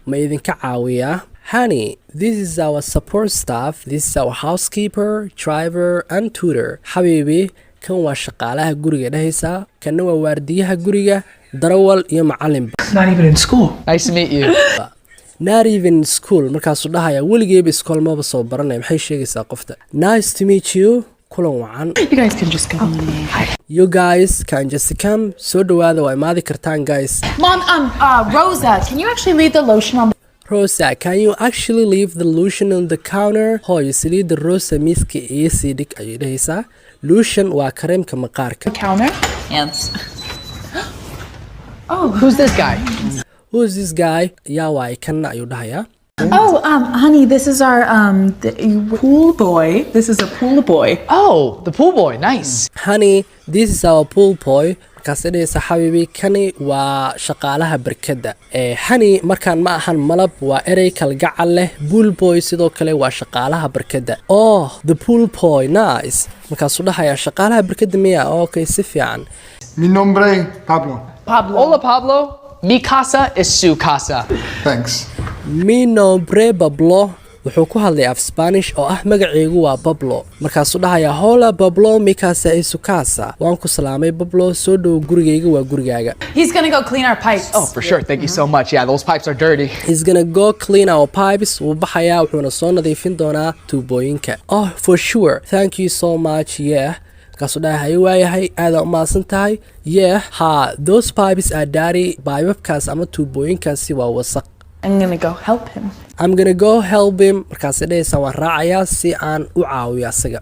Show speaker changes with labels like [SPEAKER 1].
[SPEAKER 1] ma idinka caawiyaa? Honey, this is our support staff. This is our housekeeper, driver, and tutor. Xabiibi, kan waa shaqaalaha guriga dhehaysa, kanna waa waardiyaha guriga, darawal iyo macalin.
[SPEAKER 2] Not even in school.
[SPEAKER 3] Nice to meet you.
[SPEAKER 1] Not even in school. Markaasuu dhahaya weligeeba iskool maba soo baranay. Maxay sheegaysaa qofta? Nice to meet you. Kulan wacan.
[SPEAKER 2] You guys can just come.
[SPEAKER 1] You guys can just come. Soo dhawaada waa imaadi kartaan guys.
[SPEAKER 4] Mom, Rosa, can you actually leave the lotion on
[SPEAKER 1] Rosa, can you actually leave the lotion on the counter? Hooyo saliidda Rosa miiska iyo sii dhig ayay dhahaysaa. Lotion waa kareemka maqaarka.
[SPEAKER 4] the counter?
[SPEAKER 5] Yes.
[SPEAKER 3] Who's this guy?
[SPEAKER 1] Who's this guy? Yaa waay kanna ayuu dhahayaa.
[SPEAKER 4] Oh, honey, this is our
[SPEAKER 2] Pool boy. This is a pool boy.
[SPEAKER 3] Oh, the pool boy. Nice.
[SPEAKER 1] Honey, this is our pool boy. Markaasay dhahaysaa xabiibi kani waa shaqaalaha barkadda. Honey markaan ma ahan malab waa erey kalgacal leh. Pool boy sidoo kale waa shaqaalaha barkadda. Oh, the pool boy. Nice. Markaasuu dhahayaa shaqaalaha barkadda miya? Okay, si fiican.
[SPEAKER 6] Mi nombre Pablo.
[SPEAKER 3] Hola, Pablo. Mi casa es su casa.
[SPEAKER 6] Thanks.
[SPEAKER 1] Mi nombre Pablo. Wuxuu ku hadlay af Spanish oo ah magacaygu waa Pablo. Markaasuu dhahayaa hola Pablo, mi casa es su casa. Waan ku salaamay Pablo, soo dhow gurigayga waa gurigaaga.
[SPEAKER 4] He's gonna go clean our pipes.
[SPEAKER 3] Oh, for sure. Thank you so much. Yeah, those pipes are dirty.
[SPEAKER 1] He's gonna go clean our pipes. Wuu baxayaa wuxuuna soo nadiifin doonaa tuubooyinka. Oh, for sure. Thank you so much. Yeah. Markaasuu dhahayaa waayahay aada u mahadsan tahay. Yeah, ha, those pipes are dirty. Baybabkaas ama tuubooyinkaasi waa wasaq.
[SPEAKER 4] I'm gonna go help him.
[SPEAKER 1] I'm gonna go help him. Markaasay dhahaysaa waan raacayaa si aan u caawiyo asaga.